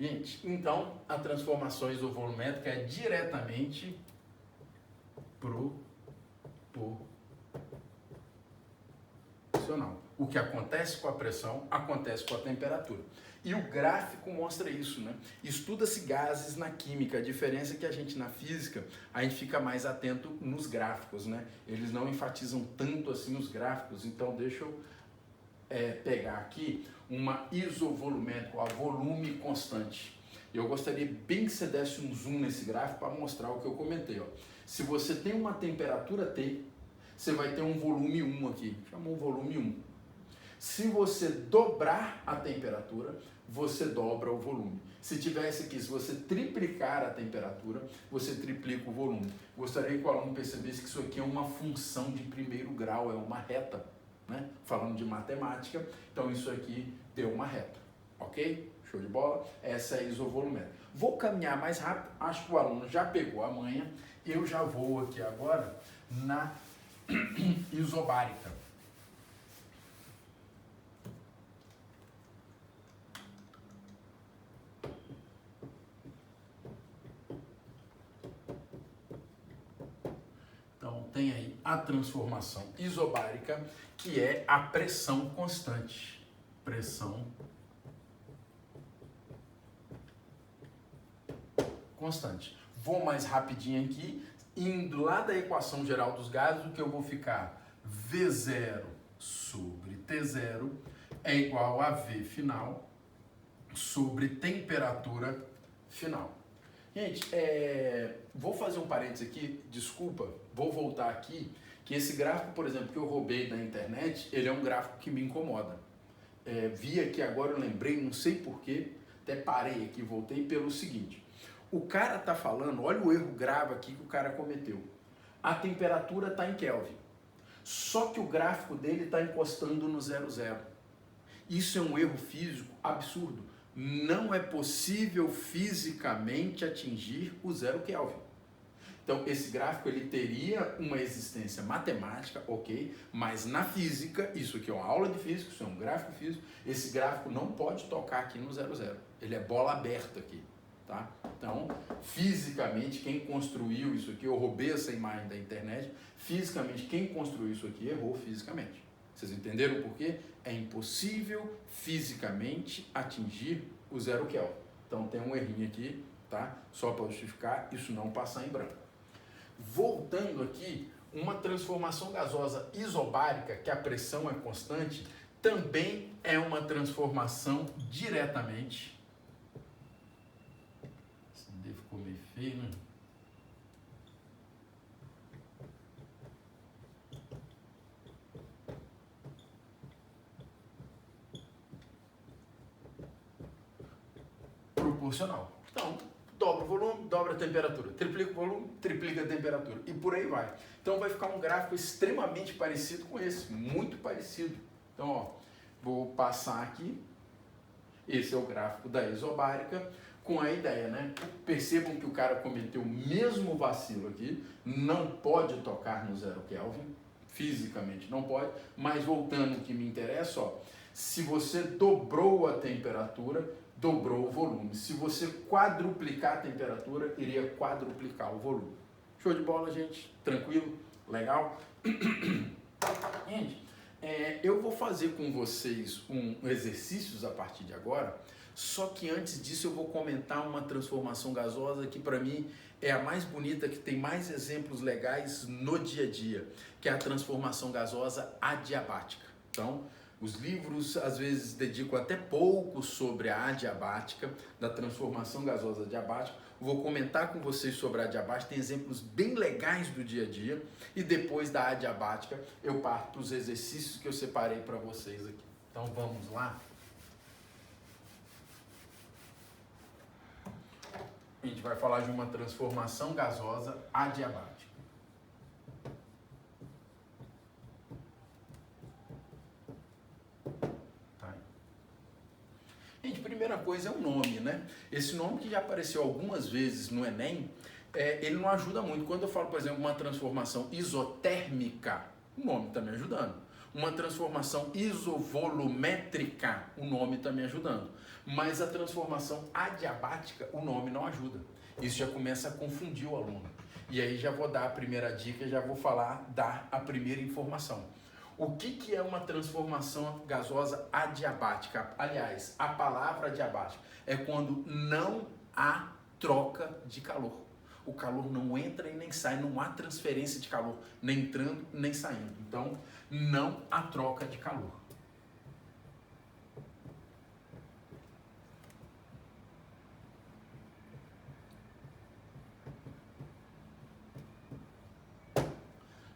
Gente, então a transformação isovolumétrica é diretamente proporcional. O que acontece com a pressão, acontece com a temperatura. E o gráfico mostra isso, né? Estuda-se gases na química, a diferença é que a gente na física, a gente fica mais atento nos gráficos, né? Eles não enfatizam tanto assim os gráficos, então deixa eu pegar aqui uma isovolumétrica, a volume constante. Eu gostaria bem que você desse um zoom nesse gráfico para mostrar o que eu comentei, ó. Se você tem uma temperatura T, você vai ter um volume 1 aqui, chamou volume 1. Se você dobrar a temperatura, você dobra o volume. Se tivesse aqui, se você triplicar a temperatura, você triplica o volume. Gostaria que o aluno percebesse que isso aqui é uma função de primeiro grau, é uma reta, né? Falando de matemática, então isso aqui deu uma reta, ok? Show de bola? Essa é a isovolumétrica. Vou caminhar mais rápido, acho que o aluno já pegou a manha, eu já vou aqui agora na isobárica. Então tem aí a transformação isobárica, que é a pressão constante. Pressão constante. Vou mais rapidinho aqui, indo lá da equação geral dos gases, o que eu vou ficar? V0 sobre T0 é igual a V final sobre temperatura final. Gente, vou fazer um parênteses aqui, desculpa, vou voltar aqui, que esse gráfico, por exemplo, que eu roubei da internet, ele é um gráfico que me incomoda. Vi aqui agora, eu lembrei, não sei porquê, até parei aqui, voltei pelo seguinte. O cara está falando, olha o erro grave aqui que o cara cometeu. A temperatura está em Kelvin, só que o gráfico dele está encostando no 00. Isso é um erro físico absurdo. Não é possível fisicamente atingir o 0 Kelvin. Então, esse gráfico ele teria uma existência matemática, ok, mas na física, isso aqui é uma aula de física, isso é um gráfico físico, esse gráfico não pode tocar aqui no 00. Ele é bola aberta aqui. Tá? Então, fisicamente, quem construiu isso aqui, eu roubei essa imagem da internet, fisicamente, quem construiu isso aqui errou fisicamente. Vocês entenderam por quê? É impossível fisicamente atingir o 0 Kelvin. Então, tem um errinho aqui, tá? Só para justificar isso não passar em branco. Voltando aqui, uma transformação gasosa isobárica, que a pressão é constante, também é uma transformação diretamente. Ficou meio feio, né? Proporcional. Então, dobra o volume, dobra a temperatura. Triplica o volume, triplica a temperatura. E por aí vai. Então vai ficar um gráfico extremamente parecido com esse. Muito parecido. Então, ó, vou passar aqui. Esse é o gráfico da isobárica. Com a ideia, né? Percebam que o cara cometeu o mesmo vacilo aqui, não pode tocar no 0 Kelvin, fisicamente não pode, mas voltando ao que me interessa, ó, se você dobrou a temperatura, dobrou o volume. Se você quadruplicar a temperatura, iria quadruplicar o volume. Show de bola, gente? Tranquilo? Legal? Gente, eu vou fazer com vocês exercícios a partir de agora. Só que antes disso eu vou comentar uma transformação gasosa que para mim é a mais bonita, que tem mais exemplos legais no dia a dia, que é a transformação gasosa adiabática. Então, os livros às vezes dedicam até pouco sobre a adiabática, da transformação gasosa adiabática. Vou comentar com vocês sobre a adiabática, tem exemplos bem legais do dia a dia, e depois da adiabática eu parto para os exercícios que eu separei para vocês aqui. Então vamos lá? A gente vai falar de uma transformação gasosa adiabática. Tá. Gente, primeira coisa é o nome, né? Esse nome que já apareceu algumas vezes no Enem, ele não ajuda muito. Quando eu falo, por exemplo, uma transformação isotérmica, o nome está me ajudando. Uma transformação isovolumétrica, o nome está me ajudando. Mas a transformação adiabática, o nome não ajuda. Isso já começa a confundir o aluno. E aí já vou dar a primeira dica, já vou dar a primeira informação. O que é uma transformação gasosa adiabática? Aliás, a palavra adiabática é quando não há troca de calor. O calor não entra e nem sai, não há transferência de calor, nem entrando nem saindo. Então, não há troca de calor.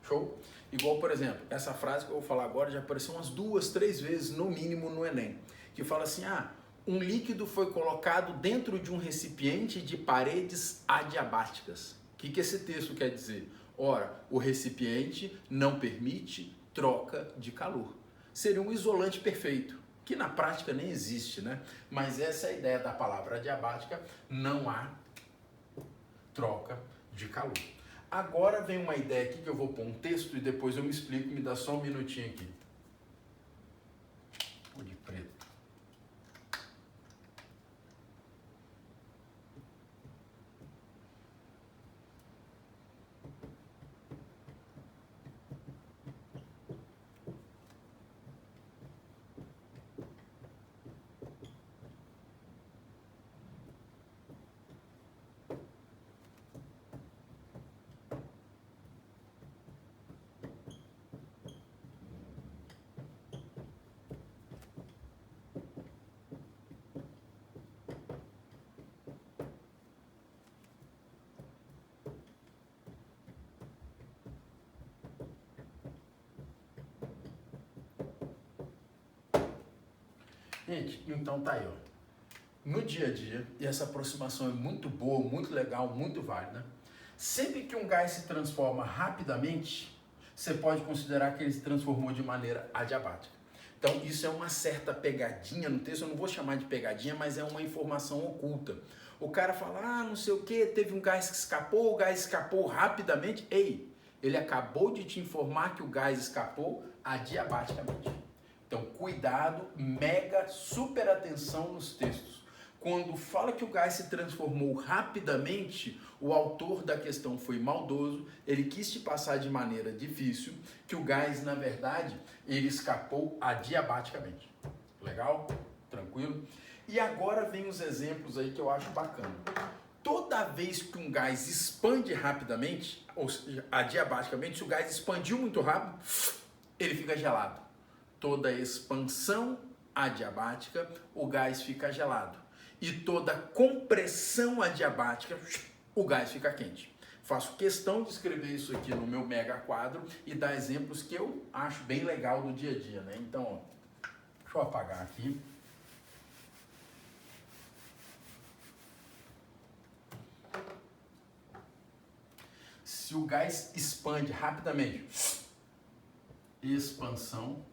Show? Igual, por exemplo, essa frase que eu vou falar agora já apareceu umas 2, 3 vezes, no mínimo, no Enem. Que fala assim, um líquido foi colocado dentro de um recipiente de paredes adiabáticas. O que esse texto quer dizer? Ora, o recipiente não permite troca de calor. Seria um isolante perfeito, que na prática nem existe, né? Mas essa é a ideia da palavra adiabática, não há troca de calor. Agora vem uma ideia aqui que eu vou pôr um texto e depois eu me explico, me dá só um minutinho aqui. Vou de preto. Gente, então tá aí, ó. No dia a dia, e essa aproximação é muito boa, muito legal, muito válida, sempre que um gás se transforma rapidamente, você pode considerar que ele se transformou de maneira adiabática. Então, isso é uma certa pegadinha no texto, eu não vou chamar de pegadinha, mas é uma informação oculta. O cara fala, não sei o que, teve um gás que escapou, o gás escapou rapidamente. Ei, ele acabou de te informar que o gás escapou adiabaticamente. Então, cuidado, mega, super atenção nos textos. Quando fala que o gás se transformou rapidamente, o autor da questão foi maldoso, ele quis te passar de maneira difícil que o gás, na verdade, ele escapou adiabaticamente. Legal? Tranquilo? E agora vem os exemplos aí que eu acho bacana. Toda vez que um gás expande rapidamente, ou seja, adiabaticamente, se o gás expandiu muito rápido, ele fica gelado. Toda expansão adiabática, o gás fica gelado. E toda compressão adiabática, o gás fica quente. Faço questão de escrever isso aqui no meu mega quadro e dar exemplos que eu acho bem legal do dia a dia, né? Então, ó, deixa eu apagar aqui. Se o gás expande rapidamente, expansão,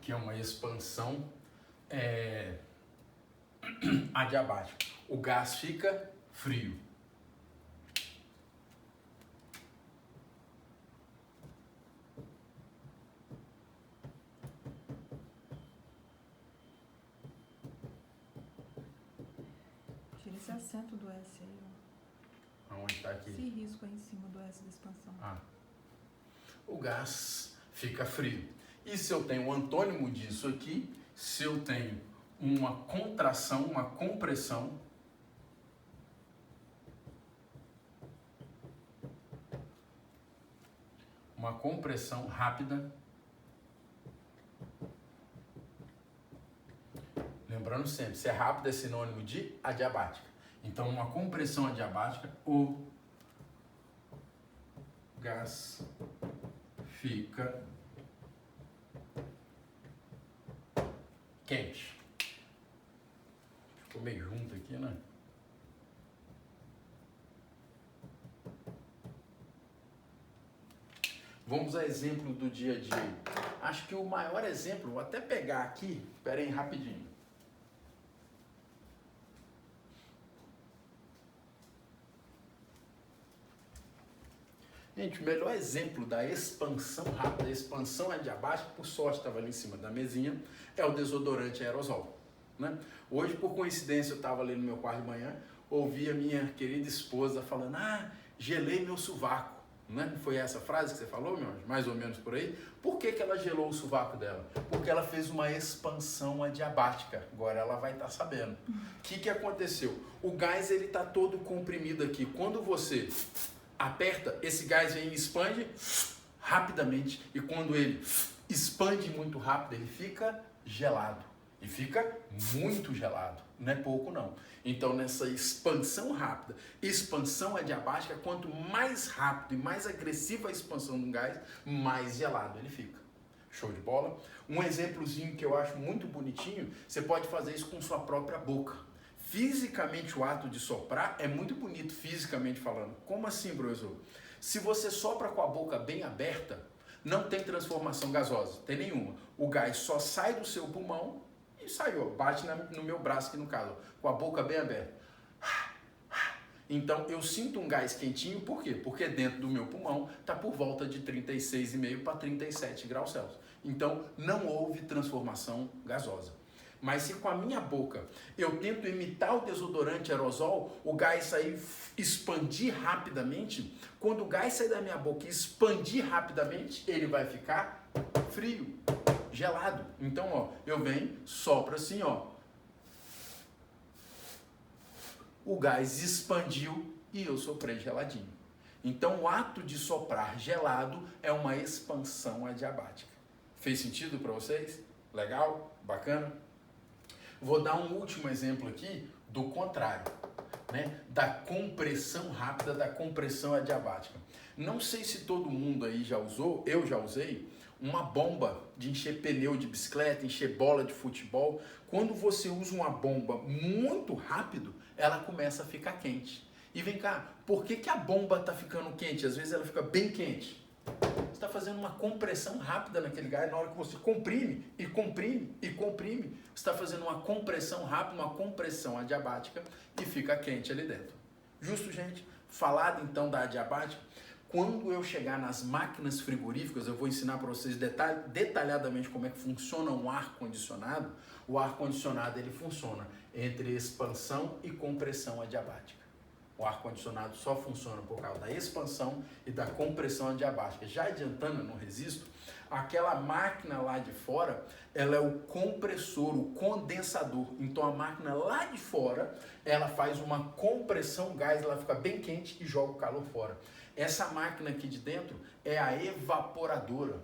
que é uma expansão adiabática. O gás fica frio. Tira esse acento do S aí, ó. Aonde está aqui? Esse risco aí em cima do S da expansão. O gás fica frio. E se eu tenho um antônimo disso aqui, se eu tenho uma contração, uma compressão, rápida, lembrando sempre, se é rápido é sinônimo de adiabática. Então, uma compressão adiabática, o gás fica quente. Ficou meio junto aqui, né? Vamos a exemplo do dia a dia. Acho que o maior exemplo, vou até pegar aqui, espera aí rapidinho. Gente, o melhor exemplo da expansão rápida, expansão adiabática, por sorte estava ali em cima da mesinha, é o desodorante aerosol. Né? Hoje, por coincidência, eu estava ali no meu quarto de manhã, ouvi a minha querida esposa falando, gelei meu sovaco. Né? Foi essa frase que você falou, meu anjo? Mais ou menos por aí. Por que ela gelou o sovaco dela? Porque ela fez uma expansão adiabática. Agora ela vai estar sabendo. O que aconteceu? O gás ele está todo comprimido aqui. Quando você aperta, esse gás vem e expande rapidamente. E quando ele expande muito rápido, ele fica gelado. E fica muito gelado, não é pouco não. Então nessa expansão rápida, expansão adiabática, quanto mais rápido e mais agressiva a expansão do gás, mais gelado ele fica. Show de bola? Um exemplozinho que eu acho muito bonitinho, você pode fazer isso com sua própria boca. Fisicamente o ato de soprar é muito bonito, fisicamente falando. Como assim, professor? Se você sopra com a boca bem aberta, não tem transformação gasosa, tem nenhuma. O gás só sai do seu pulmão e saiu, bate no meu braço aqui no caso, com a boca bem aberta. Então eu sinto um gás quentinho, por quê? Porque dentro do meu pulmão está por volta de 36,5 para 37 graus Celsius. Então não houve transformação gasosa. Mas se com a minha boca eu tento imitar o desodorante aerosol, o gás sair, expandir rapidamente, quando o gás sair da minha boca e expandir rapidamente, ele vai ficar frio, gelado. Então, ó, eu venho, sopro assim, ó. O gás expandiu e eu soprei geladinho. Então, o ato de soprar gelado é uma expansão adiabática. Fez sentido para vocês? Legal? Bacana? Vou dar um último exemplo aqui do contrário, né? Da compressão rápida, da compressão adiabática. Não sei se todo mundo aí já usou, eu já usei, uma bomba de encher pneu de bicicleta, encher bola de futebol. Quando você usa uma bomba muito rápido, ela começa a ficar quente. E vem cá, por que a bomba está ficando quente? Às vezes ela fica bem quente. Você está fazendo uma compressão rápida naquele gás, na hora que você comprime e comprime e comprime, você está fazendo uma compressão rápida, uma compressão adiabática e fica quente ali dentro. Justo, gente? Falado então da adiabática, quando eu chegar nas máquinas frigoríficas, eu vou ensinar para vocês detalhadamente como é que funciona um ar-condicionado. O ar-condicionado ele funciona entre expansão e compressão adiabática. O ar-condicionado só funciona por causa da expansão e da compressão adiabática. Já adiantando, eu não resisto, aquela máquina lá de fora, ela é o compressor, o condensador. Então a máquina lá de fora, ela faz uma compressão gás, ela fica bem quente e joga o calor fora. Essa máquina aqui de dentro é a evaporadora.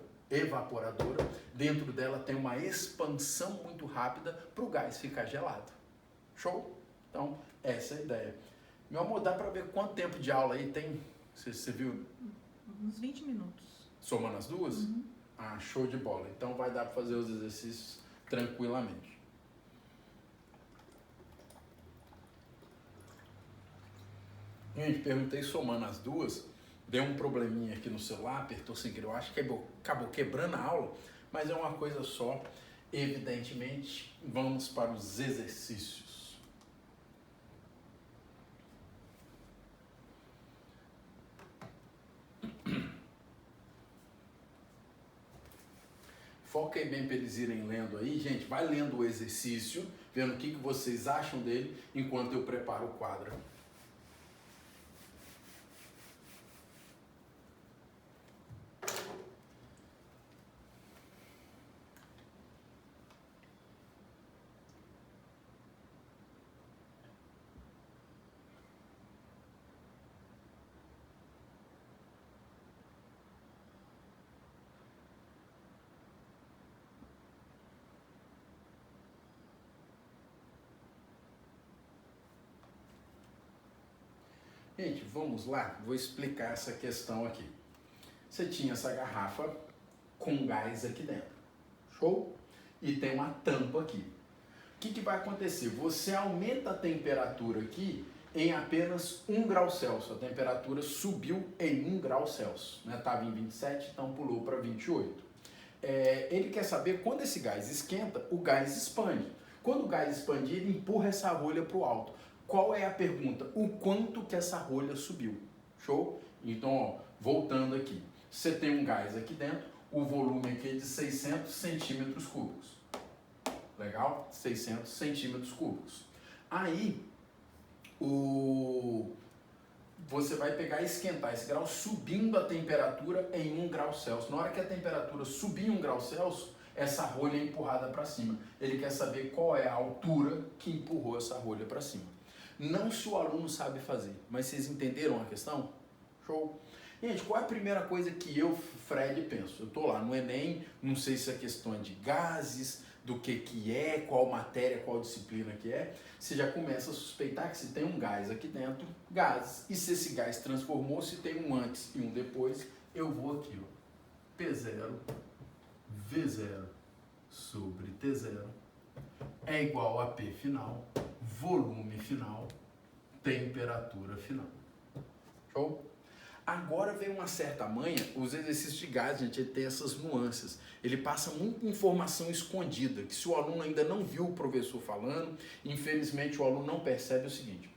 Dentro dela tem uma expansão muito rápida para o gás ficar gelado. Show? Então, essa é a ideia. Meu amor, dá para ver quanto tempo de aula aí tem? Você viu? Uns 20 minutos. Somando as duas? Uhum. Ah, show de bola. Então vai dar para fazer os exercícios tranquilamente. Gente, perguntei somando as duas, deu um probleminha aqui no celular, apertou sem querer, eu acho que acabou quebrando a aula, mas é uma coisa só, evidentemente. Vamos para os exercícios. Foca aí bem para eles irem lendo aí, gente, vai lendo o exercício, vendo o que vocês acham dele, enquanto eu preparo o quadro. Gente, vamos lá, vou explicar essa questão aqui. Você tinha essa garrafa com gás aqui dentro, show? E tem uma tampa aqui. O que vai acontecer? Você aumenta a temperatura aqui em apenas 1 grau Celsius. A temperatura subiu em 1 grau Celsius. Estava em 27, então pulou para 28. Ele quer saber quando esse gás esquenta, o gás expande. Quando o gás expande, ele empurra essa rolha para o alto. Qual é a pergunta? O quanto que essa rolha subiu? Show? Então, ó, Voltando aqui, você tem um gás aqui dentro, o volume aqui é de 600 centímetros cúbicos. Legal? 600 centímetros cúbicos. Aí, você vai pegar e esquentar esse grau subindo a temperatura em 1 grau Celsius. Na hora que a temperatura subir em 1 grau Celsius, essa rolha é empurrada para cima. Ele quer saber qual é a altura que empurrou essa rolha para cima. Não se o aluno sabe fazer, mas vocês entenderam a questão? Show! Gente, qual é a primeira coisa que eu, Fred, penso? Eu estou lá no Enem, não sei se é questão de gases, do que é, qual matéria, qual disciplina que é. Você já começa a suspeitar que se tem um gás aqui dentro, gases. E se esse gás transformou, se tem um antes e um depois, eu vou aqui, ó. P0, V0 sobre T0 é igual a P final, volume final, temperatura final. Show? Agora vem uma certa manha, os exercícios de gás, gente, ele tem essas nuances. Ele passa muita informação escondida, que se o aluno ainda não viu o professor falando, infelizmente o aluno não percebe o seguinte.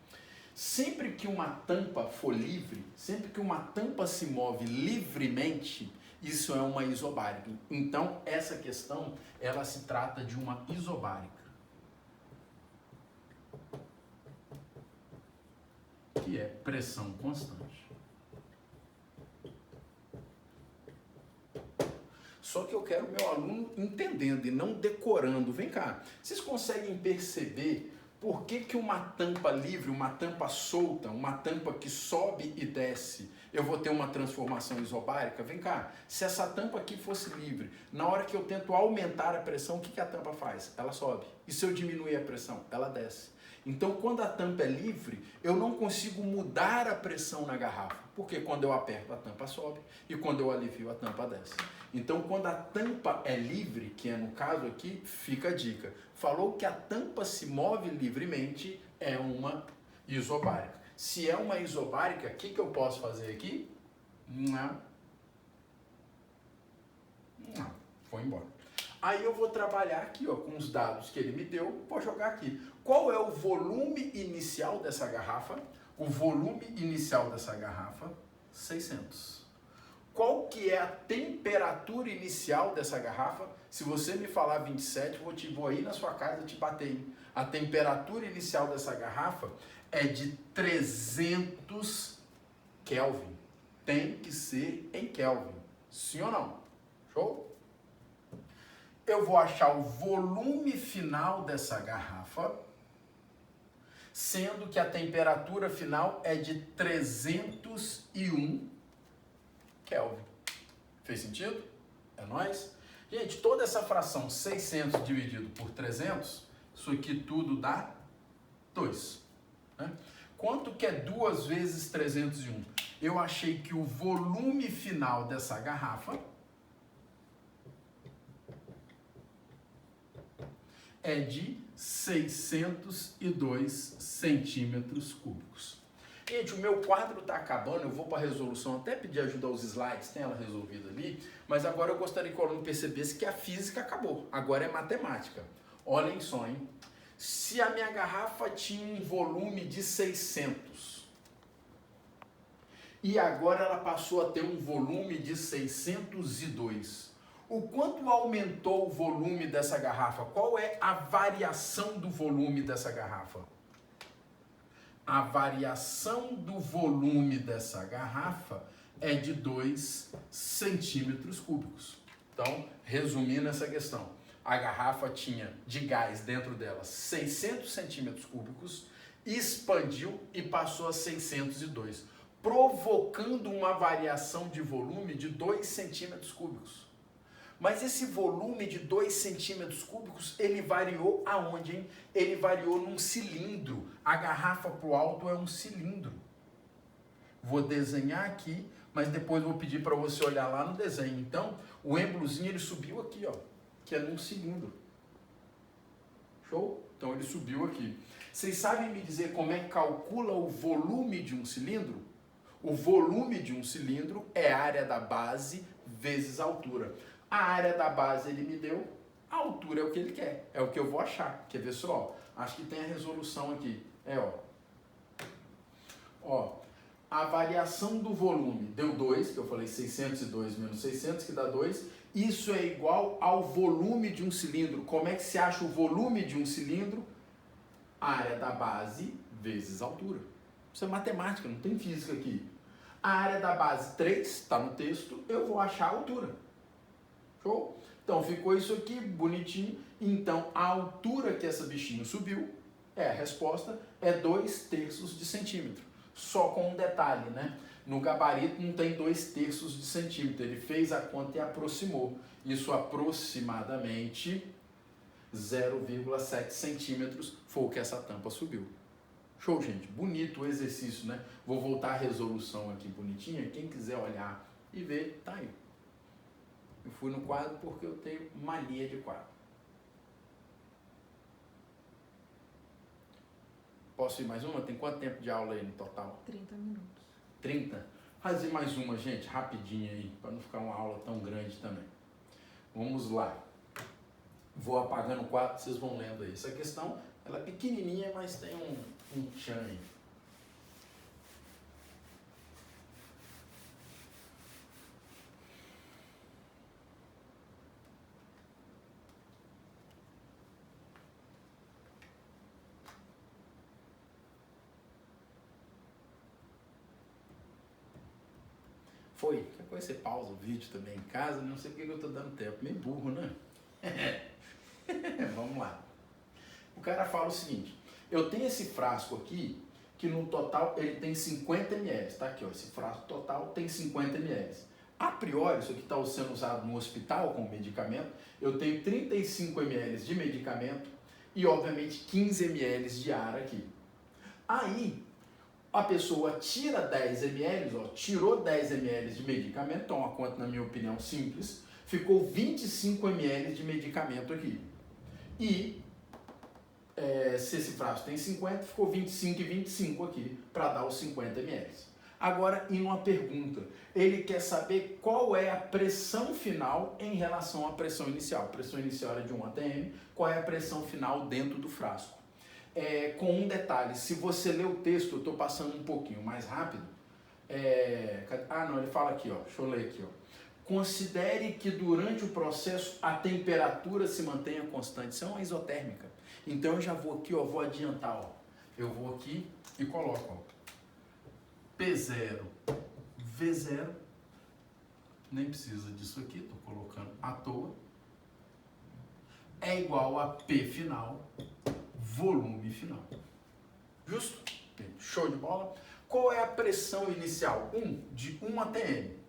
Sempre que uma tampa for livre, sempre que uma tampa se move livremente, isso é uma isobárica. Então, essa questão, ela se trata de uma isobárica. Que é pressão constante. Só que eu quero o meu aluno entendendo e não decorando. Vem cá, vocês conseguem perceber por que uma tampa livre, uma tampa solta, uma tampa que sobe e desce, eu vou ter uma transformação isobárica? Vem cá, se essa tampa aqui fosse livre, na hora que eu tento aumentar a pressão, o que a tampa faz? Ela sobe. E se eu diminuir a pressão? Ela desce. Então, quando a tampa é livre, eu não consigo mudar a pressão na garrafa, porque quando eu aperto a tampa sobe e quando eu alivio a tampa desce. Então, quando a tampa é livre, que é no caso aqui, fica a dica. Falou que a tampa se move livremente, é uma isobárica. Se é uma isobárica, o que eu posso fazer aqui? Não. Foi embora. Aí eu vou trabalhar aqui, ó, com os dados que ele me deu, vou jogar aqui. Qual é o volume inicial dessa garrafa? O volume inicial dessa garrafa, 600. Qual que é a temperatura inicial dessa garrafa? Se você me falar 27, vou aí na sua casa te bater. Hein? A temperatura inicial dessa garrafa é de 300 Kelvin. Tem que ser em Kelvin. Sim ou não? Show? Eu vou achar o volume final dessa garrafa, sendo que a temperatura final é de 301 Kelvin. Fez sentido? É nóis? Gente, toda essa fração 600 dividido por 300, isso aqui tudo dá 2. Né? Quanto que é 2 vezes 301? Eu achei que o volume final dessa garrafa é de 602 centímetros cúbicos. Gente, o meu quadro está acabando, eu vou para a resolução, até pedir ajuda aos slides, tem ela resolvida ali, mas agora eu gostaria que o aluno percebesse que a física acabou, agora é matemática. Olhem só, hein? Se a minha garrafa tinha um volume de 600 e agora ela passou a ter um volume de 602, o quanto aumentou o volume dessa garrafa? Qual é a variação do volume dessa garrafa? A variação do volume dessa garrafa é de 2 centímetros cúbicos. Então, resumindo essa questão, a garrafa tinha de gás dentro dela 600 centímetros cúbicos, expandiu e passou a 602, provocando uma variação de volume de 2 centímetros cúbicos. Mas esse volume de 2 centímetros cúbicos, ele variou aonde, hein? Ele variou num cilindro. A garrafa para o alto é um cilindro. Vou desenhar aqui, mas depois vou pedir para você olhar lá no desenho. Então, o êmbolozinho, ele subiu aqui, ó, que é num cilindro. Show? Então, ele subiu aqui. Vocês sabem me dizer como é que calcula o volume de um cilindro? O volume de um cilindro é a área da base vezes a altura. A área da base ele me deu, a altura é o que ele quer, é o que eu vou achar. Quer ver só? Acho que tem a resolução aqui. Ó, a variação do volume deu 2, que eu falei 602 menos 600, que dá 2. Isso é igual ao volume de um cilindro. Como é que se acha o volume de um cilindro? Área da base vezes altura. Isso é matemática, não tem física aqui. A área da base 3, está no texto, eu vou achar a altura. Show? Então ficou isso aqui, bonitinho. Então a altura que essa bichinha subiu, a resposta, é 2/3 de centímetro. Só com um detalhe, né? No gabarito não tem 2/3 de centímetro. Ele fez a conta e aproximou. Isso aproximadamente 0,7 centímetros foi o que essa tampa subiu. Show, gente? Bonito o exercício, né? Vou voltar a resolução aqui bonitinha. Quem quiser olhar e ver, tá aí. Eu fui no quadro porque eu tenho mania de quadro. Posso ir mais uma? Tem quanto tempo de aula aí no total? 30 minutos. 30? Fazer mais uma, gente, rapidinho aí, para não ficar uma aula tão grande também. Vamos lá. Vou apagando o quadro, vocês vão lendo aí. Essa questão, ela é pequenininha, mas tem um tchan aí. Foi. Qualquer coisa você pausa o vídeo também em casa, não sei porque eu tô dando tempo. Meio burro, né? Vamos lá. O cara fala o seguinte, eu tenho esse frasco aqui, que no total ele tem 50 ml, tá aqui ó, esse frasco total tem 50 ml. A priori, isso aqui está sendo usado no hospital como medicamento, eu tenho 35 ml de medicamento e obviamente 15 ml de ar aqui. Aí, a pessoa tira 10 ml, ó, tirou 10 ml de medicamento, então uma conta na minha opinião simples, ficou 25 ml de medicamento aqui. E se esse frasco tem 50, ficou 25 e 25 aqui, para dar os 50 ml. Agora, em uma pergunta, ele quer saber qual é a pressão final em relação à pressão inicial. A pressão inicial era de 1 atm, qual é a pressão final dentro do frasco. Com um detalhe, se você ler o texto, eu estou passando um pouquinho mais rápido. Não, ele fala aqui, ó, deixa eu ler aqui, ó. Considere que durante o processo a temperatura se mantenha constante. Isso é uma isotérmica. Então eu já vou aqui, ó, vou adiantar, ó. Eu vou aqui e coloco, ó, P0, V0, nem precisa disso aqui, estou colocando à toa, é igual a P final, volume final. Justo? Show de bola? Qual é a pressão inicial? De 1 atm.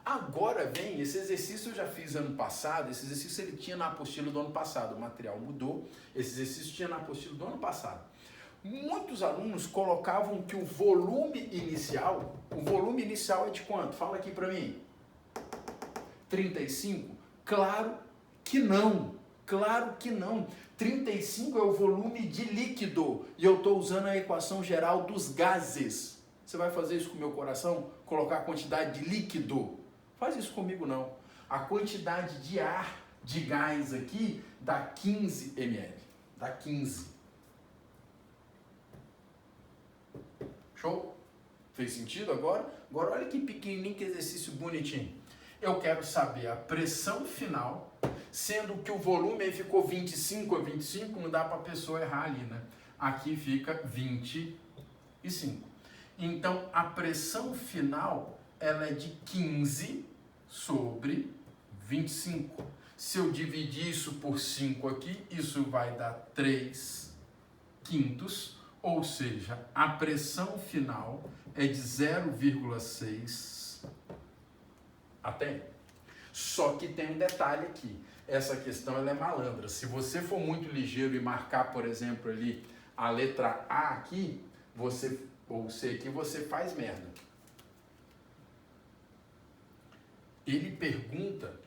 Agora vem, esse exercício eu já fiz ano passado, esse exercício ele tinha na apostila do ano passado, o material mudou, esse exercício tinha na apostila do ano passado. Muitos alunos colocavam que o volume inicial é de quanto? Fala aqui para mim. 35? Claro que não. Claro que não. 35 é o volume de líquido e eu estou usando a equação geral dos gases. Você vai fazer isso com o meu coração? Colocar a quantidade de líquido? Faz isso comigo não. A quantidade de ar, de gás aqui, dá 15 ml. Dá 15. Show? Fez sentido agora? Agora olha que pequenininho, que exercício bonitinho. Eu quero saber a pressão final, sendo que o volume aí ficou 25 a 25, não dá para a pessoa errar ali, né? Aqui fica 25. Então, a pressão final, ela é de 15 sobre 25. Se eu dividir isso por 5 aqui, isso vai dar 3/5, ou seja, a pressão final é de 0,6 atm. Só que tem um detalhe aqui. Essa questão ela é malandra. Se você for muito ligeiro e marcar, por exemplo, ali a letra A aqui, ou C aqui, você faz merda. Ele pergunta,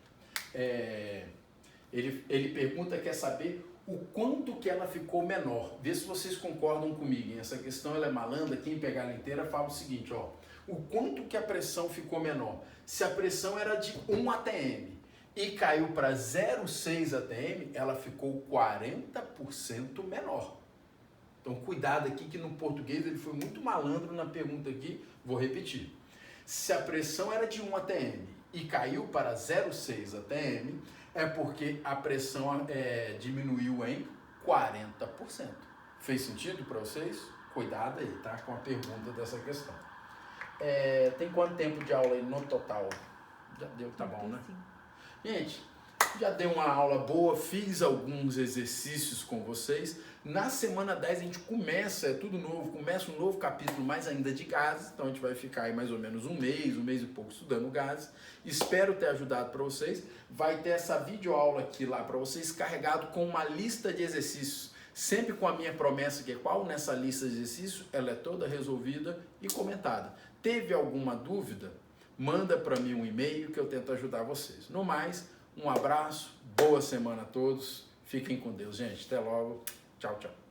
quer saber o quanto que ela ficou menor. Vê se vocês concordam comigo, hein? Essa questão ela é malandra, quem pegar ela inteira fala o seguinte, ó. O quanto que a pressão ficou menor? Se a pressão era de 1 atm e caiu para 0,6 atm, ela ficou 40% menor. Então, cuidado aqui que no português ele foi muito malandro na pergunta aqui, vou repetir. Se a pressão era de 1 atm e caiu para 0,6 atm, é porque a pressão diminuiu em 40%. Fez sentido para vocês? Cuidado aí, tá? Com a pergunta dessa questão. Tem quanto tempo de aula aí no total? Já deu, tá bom, né? Gente, já dei uma aula boa, fiz alguns exercícios com vocês. Na semana 10 a gente começa, é tudo novo, começa um novo capítulo mais ainda de gases. Então a gente vai ficar aí mais ou menos um mês e pouco estudando gases. Espero ter ajudado para vocês. Vai ter essa videoaula aqui lá para vocês, carregado com uma lista de exercícios. Sempre com a minha promessa que é qual? Nessa lista de exercícios, ela é toda resolvida e comentada. Teve alguma dúvida? Manda para mim um e-mail que eu tento ajudar vocês. No mais, um abraço, boa semana a todos. Fiquem com Deus, gente. Até logo. Tchau, tchau.